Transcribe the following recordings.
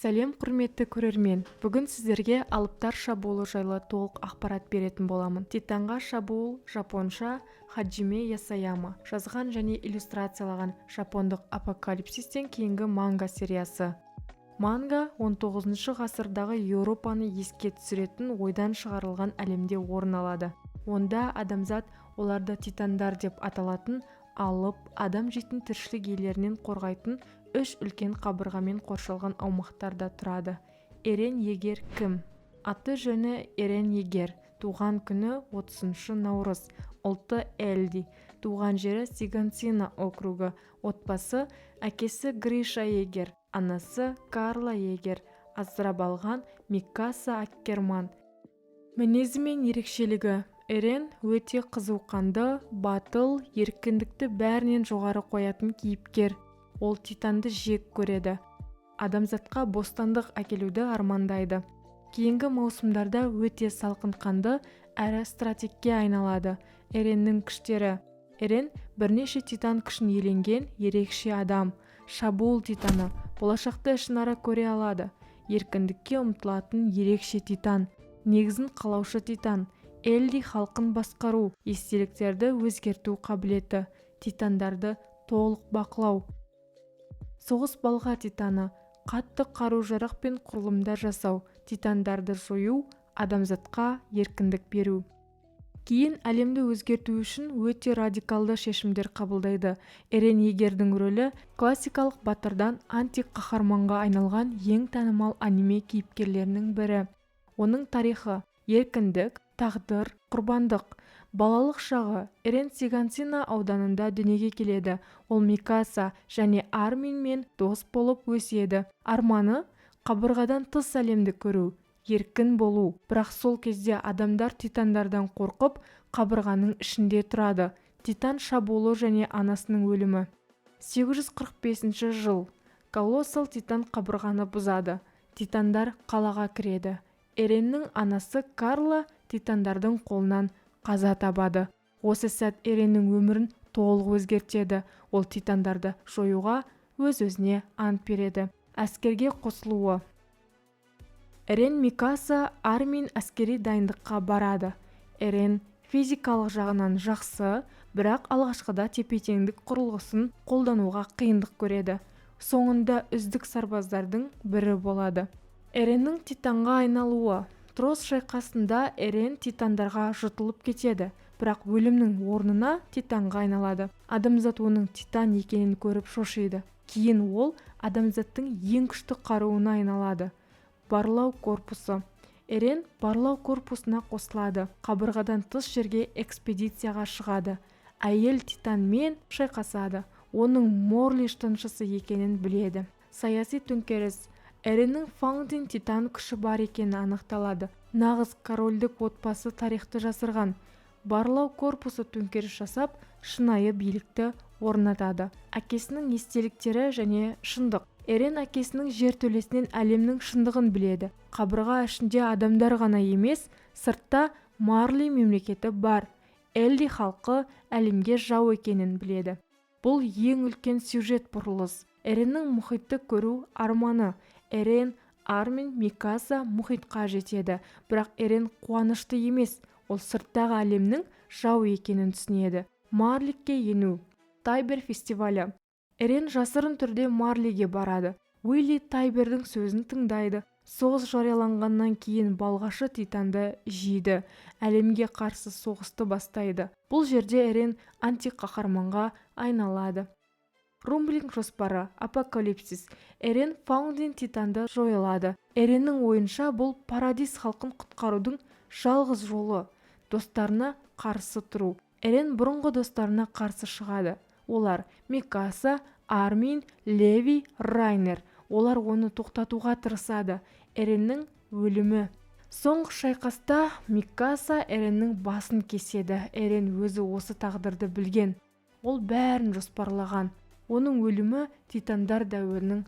Сәлем құрметті көрермен. Бүгін сіздерге алыптар шабуылы жайлы толық ақпарат беретін боламын. Титанға шабуыл жапонша Хаджиме Ясаяма жазған және иллюстрациялаған жапондық апокалипсистен кейінгі манга сериясы. Манга 19 ғасырдағы Еуропаны еске түсіретін ойдан шығарылған әлемде орын алады. Онда адамзат оларды титандар деп аталатын алып адам жейтін тіршілік иелерінен қорғайтын үш үлкен қабырғамен қоршалған аумақтарда тұрады. Эрен Егер кім? Аты жөні Эрен Егер. Туған күні 30 наурыз. Ұлты Элди. Туған жері Сигансина округы. Отбасы: әкесі Гриша Егер, анасы Карла Егер. Асырап алған Микаса Аккерман. Мінезі мен ерекшелігі: Эрен өте қызуқанды, батыл, еркіндікті бәрінен жоғары қоятын кейіпкер. Ол титанды жек көреді. Адамзатқа бостандық әкелуді армандайды. Кейінгі маусымдарда өте салқынқанды әрі стратегке айналады. Эреннің күштері: Эрен бірнеше титан күшін иеленген ерекше адам. Шабуыл титаны, болашақты ішінара көре алады. Еркіндікке ұмтылатын ерекше титан. Негізін қалаушы титан. Элди халқын басқару, естеліктерді өзгерту қабілеті. Титандарды толық бақылау. Соғыс балға титаны. Қатты қару-жарақ пен құрылымдар жасау. Титандарды жою, адамзатқа еркіндік беру. Кейін әлемді өзгерту үшін өте радикалды шешімдер қабылдайды. Эрен Егердің рөлі классикалық батырдан антиқаһарманға айналған ең танымал аниме кейіпкерлерінің бірі. Оның тарихы: еркіндік, тағдыр, құрбандық. Балалық шағы: Эрен Сигансина ауданында дүниеге келеді. Ол Микаса және Арминмен дос болып өседі. Арманы: қабырғадан тыс әлемді көру, еркін болу. Бірақ сол кезде адамдар титандардан қорқып, қабырғаның ішінде тұрады. Титан шабуылы және анасының өлімі. 845 жыл. Колоссал титан қабырғаны бұзады. Титандар қалаға кіреді. Эреннің анасы Карла титандардың қолынан қаза табады. Осы сәт Эреннің өмірін толық өзгертеді. Ол титандарды жоюға өз-өзіне ант береді. Әскерге қосылуы: Эрен Микаса Армин әскери дайындыққа барады. Эрен физикалық жағынан жақсы, бірақ алғашқыда тепе-теңдік құрылғысын қолдануға қиындық көреді. Соңында үздік сарбаздардың бірі болады. Эреннің титанға айналуы: Трос шайқасында Эрен титандарға жұтылып кетеді, бірақ өлімнің орнына титанға айналады. Адамзат оның титан екенін көріп шошиды. Кейін ол адамзаттың ең күшті қаруына айналады. Барлау корпусы: Эрен барлау корпусына қосылады. Қабырғадан тыс жерге экспедицияға шығады. Әйел титанмен шайқасады. Оның Морли штаншысы екенін біледі. Саяси төңкеріс: Эреннің Фаңдин титан күші бар екені анықталады. Нағыз корольдік отбасы тарихты жасырған. Барлау корпусы төңкеріс жасап, шынайы билікті орнатады. Әкесінің естеліктері және шындық: Эрен әкесінің жертөлесінен әлемнің шындығын біледі. Қабырға ішінде адамдар ғана емес, сыртта Марли мемлекеті бар. Элди халқы әлемге жау екенін біледі. Бұл ең үлкен сюжет бұрылыс. Эреннің мұхитты көру арманы: Эрен, Армин, Микаса мұхитқа жетеді. Бірақ Эрен қуанышты емес, ол сырттағы әлемнің жау екенін түсінеді. Марликке ену. Тайбер фестивалі: Эрен жасырын түрде Марлиге барады. Уилли Тайбердің сөзін тыңдайды. Соғыс жарияланғаннан кейін балғашы титанды жейді. Әлемге қарсы соғысты бастайды. Бұл жерде Эрен антиқаһарманға айналады. Румблинг жоспары: апокалипсис. Эрен Фаундин титанды жойылады. Эреннің ойынша бұл парадис халқын құтқарудың жалғыз жолы. Достарына қарсы тұру. Эрен бұрынғы достарына қарсы шығады. Олар Микаса, Армин, Леви, Райнер. Олар оны тоқтатуға тырысады. Эреннің өлімі: соңғы шайқаста Микаса Эреннің басын кеседі. Эрен өзі осы тағдырды білген. Ол бәрін жоспарлаған. Оның өлімі титандар дәуірінің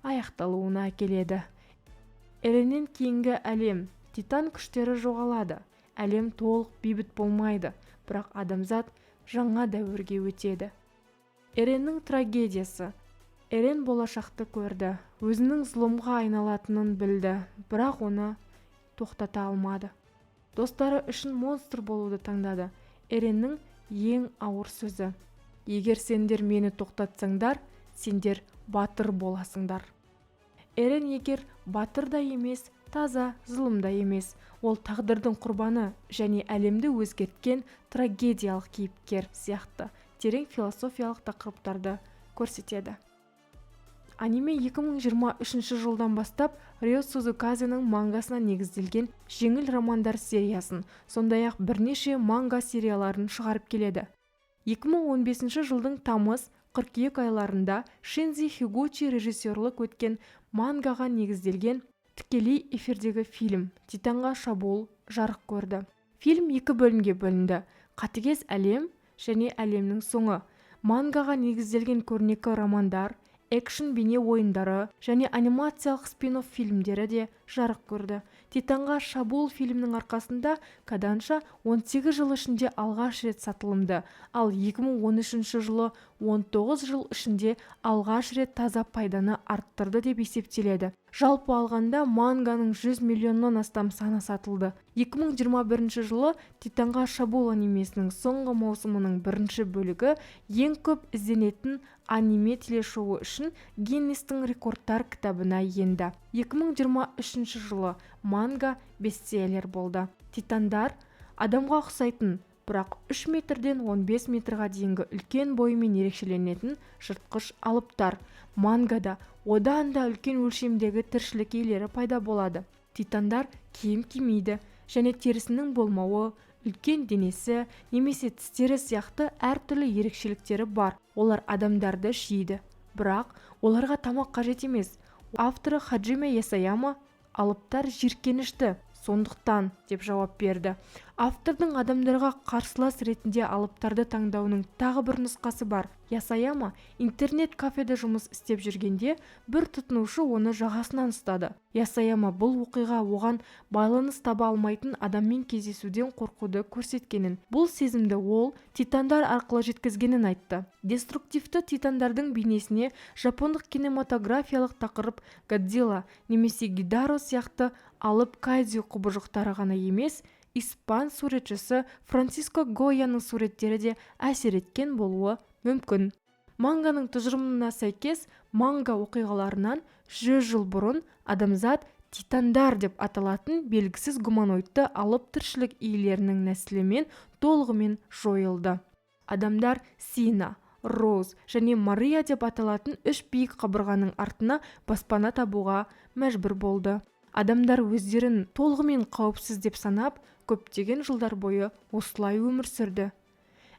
аяқталуына әкеледі. Эреннен кейінгі әлем: титан күштері жоғалады. Әлем толық бейбіт болмайды, бірақ адамзат жаңа дәуірге өтеді. Эреннің трагедиясы: Эрен болашақты көрді. өзінің зұлымға айналатынын білді, бірақ оны тоқтата алмады. Достары үшін монстр болуды таңдады. Эреннің ең ауыр сөзі: егер сендер мені тоқтатсаңдар, сендер батыр боласыңдар. Эрен егер батыр да емес, таза зұлым да емес, ол тағдырдың құрбаны және әлемді өзгерткен трагедиялық кейіпкер сияқты терең философиялық тақырыптарды көрсетеді. Аниме 2023 жылдан бастап Рyo Сузуказының мангасына негізделген жеңіл романдар сериясын, сондай-ақ бірнеше манга серияларын шығарып келеді. 2015 жылдың тамыз-қыркүйек айларында Шинзи Хигучи режиссерлік өткен мангаға негізделген тікелей эфирдегі фильм «Титанға шабуыл» жарық көрді. Фильм 2 бөлімге бөлінді: «Қатыгез әлем» және «Әлемнің соңы». Мангаға негізделген көрнекі романдар, экшн бейне ойындары және анимациялық спин-офф фильмдері де жарық көрді. «Титанға шабуыл» фильмнің арқасында Коданша 18 жыл ішінде алғаш рет сатылымды, ал 2013 жылы 19 жыл ішінде алғаш рет таза пайданы арттырды деп есептеледі. Жалпы алғанда манганың 100 миллионнан астам саны сатылды. 2021 жылы «Титанға шабуыл» анимесінің соңғы маусымының бірінші бөлігі ең көп ізденетін аниме телешоуы үшін Гиннестің рекордтар кітабына енді. 2023 жылы манга бестселлер болды. «Титандар» адамға ұқсайтын, бірақ 3 метрден 15 метрға дейінгі үлкен бойымен ерекшеленетін жыртқыш алыптар. Мангада одан да үлкен өлшемдегі тіршілік иелері пайда болады. Титандар киім кимейді және терісінің болмауы, үлкен денесі немесе тістері сияқты әртүрлі ерекшеліктері бар. Олар адамдарды жейді, бірақ оларға тамақ қажет емес. Авторы Хаджиме Ясаяма алыптар жиіркенішті, сондықтан деп жауап берді. Автордың адамдарға қарсылас ретінде алыптарды таңдауының тағы бір нұсқасы бар. Ясаяма интернет кафеде жұмыс істеп жүргенде бір тұтынушы оны жағасынан ұстады. Ясаяма бұл оқиға оған байланыс таба алмайтын адаммен кездесуден қорқуды көрсеткенін, бұл сезімді ол титандар арқылы жеткізгенін айтты. Деструктивті титандардың бейнесіне жапондық кинематографиялық тақырып Годзилла немесе Гидаро сияқты алып кайдзю құбыжықтары ғана емес, испан суретшісі Франсиско Гойяның суреттері де әсер еткен болуы мүмкін. Манганың тұжырымына сәйкес, манга оқиғаларынан 100 жыл бұрын адамзат титандар деп аталатын белгісіз гуманоидты алып тіршілік иелерінің нәсілімен толығымен жойылды. Адамдар Сина, Роуз және Мария деп аталатын 3 биік қабырғаның артына баспана табуға мәжбүр болды. Адамдар өздерін толығымен қауіпсіз деп санап, көптеген жылдар бойы осылай өмір сүрді.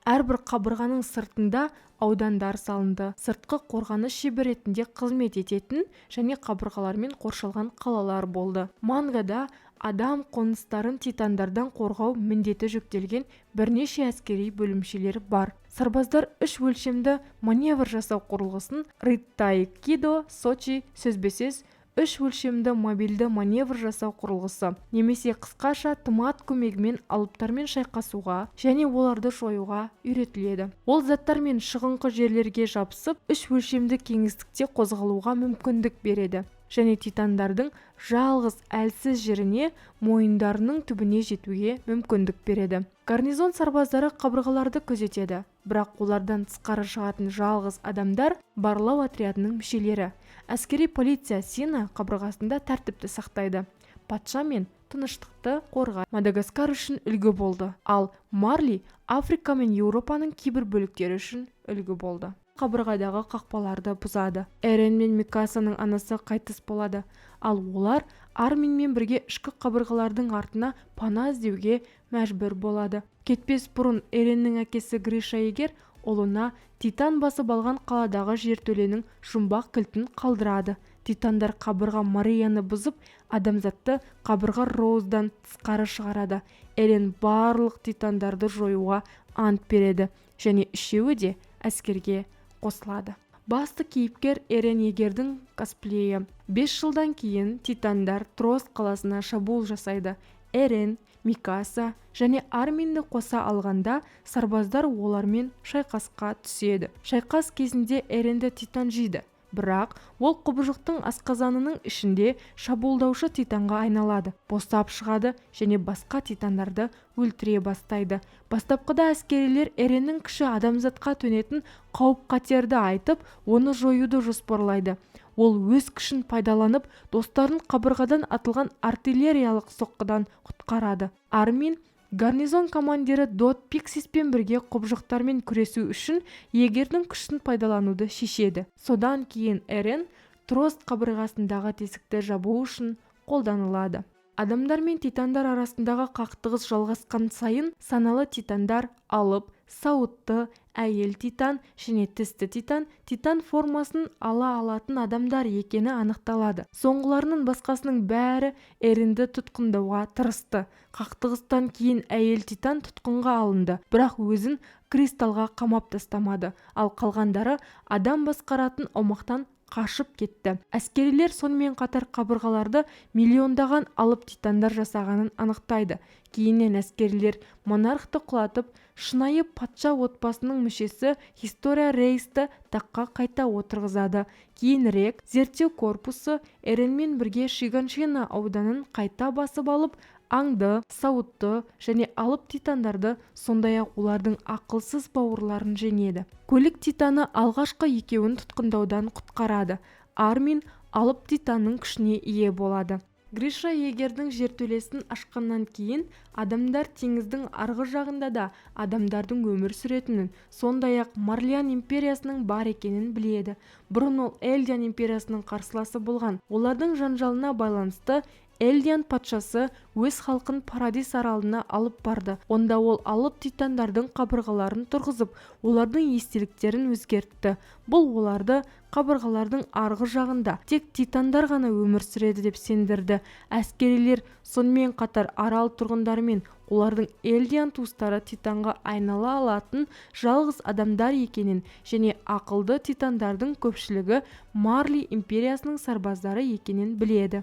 Әрбір қабырғаның сыртында аудандар салынды. Сыртқы қорғаныс шебі ретінде қызмет ететін және қабырғалармен қоршалған қалалар болды. Мангада адам қоныстарын титандардан қорғау міндеті жүктелген бірнеше әскери бөлімшелер бар. Сарбаздар 3 өлшемді маневр жасау құрылғысын Ритайкидо Сочи сөзбе-сөз 3 өлшемді мобильді маневр жасау құрылғысы, немесе қысқаша тымат көмегімен алыптармен шайқасуға және оларды жоюға үйретіледі. Ол заттар мен шығыңқы жерлерге жабысып, 3 өлшемді кеңістікте қозғалуға мүмкіндік береді және титандардың жалғыз әлсіз жеріне мойындарының түбіне жетуге мүмкіндік береді. Гарнизон сарбаздары қабырғаларды күзетеді, бірақ олардан тысқары шығатын жалғыз адамдар барлау отрядының мүшелері. Әскери полиция Сина қабырғасында тәртіпті сақтайды. Патша мен тыныштықты қорғайды. Мадагаскар үшін үлгі болды, ал Марли Африка мен Еуропаның кейбір бөліктері үшін үлгі болды. Қабырғадағы қақпаларды бұзады. Эрен мен Микасаның анасы қайтыс болады, ал олар Арминмен бірге ішкі қабырғалардың артына пана іздеуге мәжбүр болады. Кетпес бұрын Эреннің әкесі Гриша егер ұлына титан басып алған қаладағы жертөленің жұмбақ кілтін қалдырады. Титандар қабырға Марияны бұзып, адамзатты қабырға Роуздан тысқары шығарады. Эрен барлық титандарды жоюға ант береді және үшеуі де әскерге қосылады. Басты кейіпкер Эрен егердің косплейі. 5 жылдан кейін титандар Трос қаласына шабуыл жасайды. Эрен, Микаса және Арминді қоса алғанда сарбаздар олармен шайқасқа түседі. Шайқас кезінде Эренді титан жейді, Бірақ ол құбыжықтың асқазанының ішінде шабуылдаушы титанға айналады, босап шығады және басқа титандарды өлтіре бастайды. Бастапқыда әскерилер Эреннің күші адамзатқа төнетін қауіп-қатерді айтып, оны жоюды жоспарлайды. Ол өз күшін пайдаланып, достарын қабырғадан атылған артиллериялық соққыдан құтқарады. Армин гарнизон командирі Дот Пиксиспен бірге құбыжықтармен күресу үшін егердің күшін пайдалануды шешеді. Содан кейін Эрен Трост қабырғасындағы тесікті жабу үшін қолданылады. Адамдар мен титандар арасындағы қақтығыс жалғасқан сайын саналы титандар алып, сауытты, әйел титан және тісті титан формасын ала алатын адамдар екені анықталады. Соңғыларының басқасының бәрі Эренді тұтқындауға тырысты. Қақтығыстан кейін әйел титан тұтқынға алынды, бірақ өзін кристалға қамап тастамады, ал қалғандары адам басқаратын аумақтан қашып кетті. Әскерилер сонымен қатар қабырғаларды миллиондаған алып титандар жасағанын анықтайды. Кейіннен әскерилер монархты құлатып, шынайы патша отбасының мүшесі Хистория Рейсті таққа қайта отырғызады. Кейінірек зерттеу корпусы Эренмен бірге Шиганшина ауданын қайта басып алып, аңды, сауытты және алып титандарды, сондай-ақ олардың ақылсыз бауырларын жеңеді. Көлік титаны алғашқы екеуін тұтқындаудан құтқарады. Армин алып титанның күшіне ие болады. Гриша егердің жертөлесін ашқаннан кейін адамдар теңіздің арғы жағында да адамдардың өмір сүретінін, сондай-ақ Марлиан империясының бар екенін біледі. Бұрын ол Элдиан империясының қарсыласы болған. Олардың жанжалына байланысты Элдиан патшасы өз халқын Парадис аралына алып барды. Онда ол алып титандардың қабырғаларын тұрғызып, олардың естеліктерін өзгертті. Бұл оларды қабырғалардың арғы жағында тек титандар ғана өмір сүреді деп сендірді. Әскерилер сонымен қатар арал тұрғындары мен олардың Элдиан туыстары титанға айнала алатын жалғыз адамдар екенін және ақылды титандардың көпшілігі Марли империясының сарбаздары екенін біледі.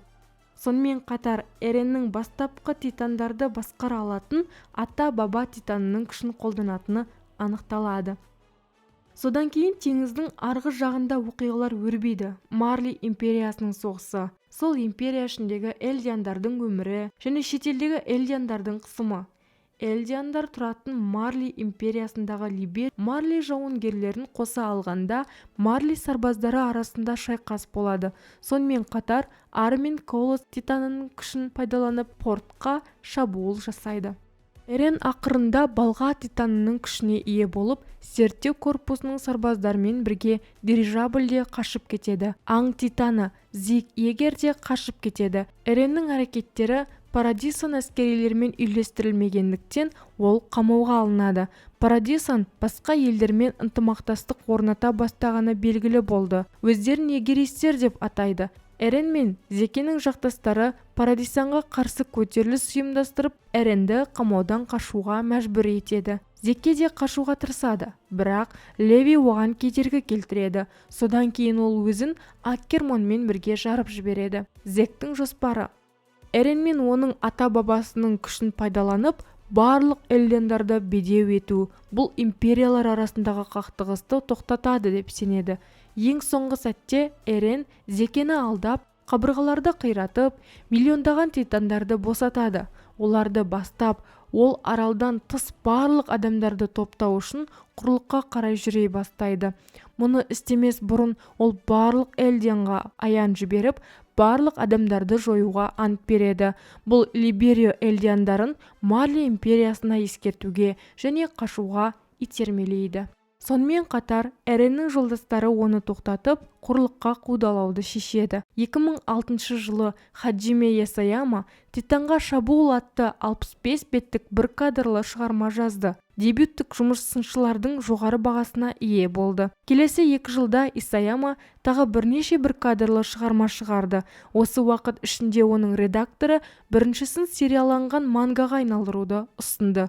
Сонымен қатар Эреннің бастапқы титандарды басқара алатын ата-баба титанының күшін қолданатыны анықталады. Содан кейін теңіздің арғы жағында оқиғалар өрбиді. Марли империясының соғысы, сол империя ішіндегі элдиандардың өмірі және шетелдегі элдиандардың қысымы. Элдиандар тұратын Марли империясындағы Либер Марли жауынгерлерін қоса алғанда Марли сарбаздары арасында шайқас болады. Сонымен қатар Армин Колос титанының күшін пайдаланып портқа шабуыл жасайды. Эрен ақырында балға титанының күшіне ие болып, зерттеу корпусының сарбаздарымен бірге дирижабльде қашып кетеді. Аң титаны Зиг егерде қашып кетеді. Эреннің әрекеттері Парадисон әскерилермен үйлестірілмегендіктен ол қамауға алынады. Парадисон басқа елдермен ынтымақтастық орната бастағаны белгілі болды. Өздерін егеристер деп атайды. Эрен мен Зекенің жақтастары Парадисонға қарсы көтеріліс ұйымдастырып, Эренді қамаудан қашуға мәжбүр етеді. Зеке де қашуға тырысады, бірақ Леви оған кедергі келтіреді. Содан кейін ол өзін Аккермонмен бірге жарып жібереді. Зектің жоспары Эрен мен оның ата-бабасының күшін пайдаланып, барлық элдиандарды бедеу ету. Бұл империялар арасындағы қақтығысты тоқтатады деп сенеді. Ең соңғы сәтте Эрен Зекені алдап, қабырғаларды қиратып, миллиондаған титандарды босатады. Оларды бастап, ол аралдан тыс барлық адамдарды топтау үшін құрлыққа қарай жүре бастайды. Мұны істемес бұрын ол барлық элдианға аян жіберіп, барлық адамдарды жоюға ант береді. Бұл Либерио элдиандарын Марли империясына ескертуге және қашуға итермелейді. Сонымен қатар Эреннің жолдастары оны тоқтатып, құрлыққа қудалауды шешеді. 2006 жылы Хаджиме Ясаяма Титанға шабуыл атты 65 беттік бір кадрлы шығарма жазды. Дебюттік жұмыс сыншылардың жоғары бағасына ие болды. Келесі 2 жылда Исаяма тағы бірнеше бір кадрлы шығарма шығарды. Осы уақыт ішінде оның редакторы біріншісін серияланған мангаға айналдыруды ұсынды.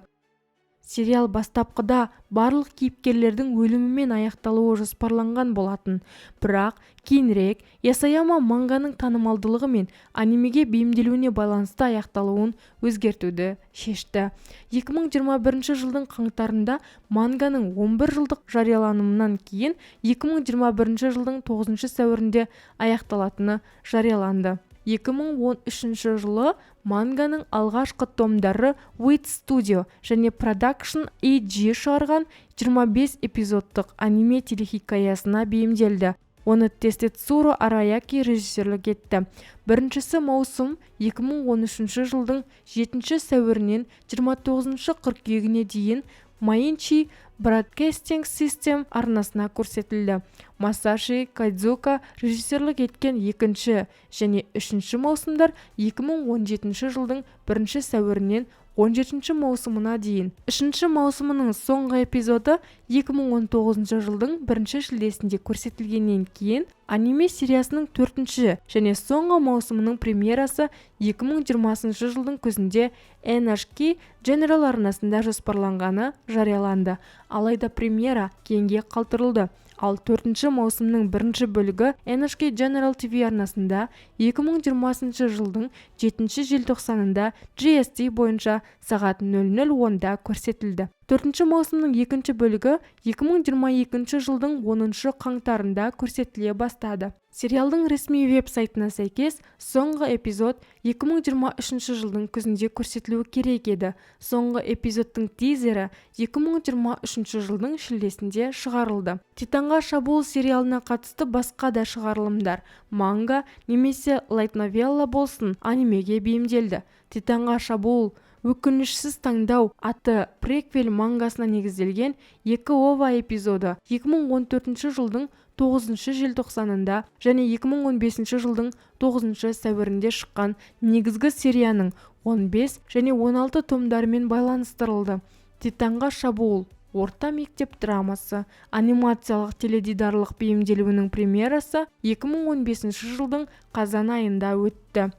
Сериал бастапқыда барлық кейіпкерлердің өлімімен аяқталуы жоспарланған болатын, бірақ кейінірек Ясаяма манганың танымалдылығы мен анимеге бейімделуіне байланысты аяқталуын өзгертуді шешті. 2021 жылдың қаңтарында манганың 11 жылдық жарияланымынан кейін 2021 жылдың 9 сәуірінде аяқталатыны жарияланды. 2013 жылы манганың алғашқы томдары Wit Studio және Production EG шығарған 25 эпизодтық аниме телехикаясына бейімделді. Оны Тестецуро Араяки режиссерлік етті. Біріншісі маусым 2013 жылдың 7 сәуірінен 29 қыркүйегіне дейін Mainichi Broadcasting System арнасына көрсетілді. Масаши Кайдзука режиссерлік еткен екінші және үшінші маусымдар 2017 жылдың 1 сәуірінен 17 маусымына дейін. Үшінші маусымының соңғы эпизоды 2019 жылдың 1 шілдесінде көрсетілгеннен кейін аниме сериясының 4 және соңғы маусымының премьерасы 2020 жылдың күзінде NHK General арнасында жоспарланғаны жарияланды. Алайда премьера кейінге қалдырылды. Ал 4 маусымның бірінші бөлігі NHK General TV арнасында 2020 жылдың 7 желтоқсанында GST бойынша сағат 00:10-да көрсетілді. 4 маусымның екінші бөлігі 2022 жылдың 10 қаңтарында көрсетіле бастады. Сериалдың ресми веб-сайтына сәйкес, соңғы эпизод 2023 жылдың күзінде көрсетілуі керек еді. Соңғы эпизодтың тизері 2023 жылдың шілдесінде шығарылды. Титанға шабуыл сериалына қатысты басқа да шығарылымдар, манга немесе лайт-новелла болсын, анимеге бейімделді. Титанға шабуыл өкінішсіз таңдау атты преквел мангасына негізделген 2 ова эпизоды 2014 жылдың 9 желтоқсанында және 2015 жылдың 9 сәуірінде шыққан негізгі серияның 15 және 16 томдарымен байланыстырылды. Титанға шабуыл орта мектеп драмасы анимациялық теледидарлық бейімделуінің премьерасы 2015 жылдың қазан айында өтті.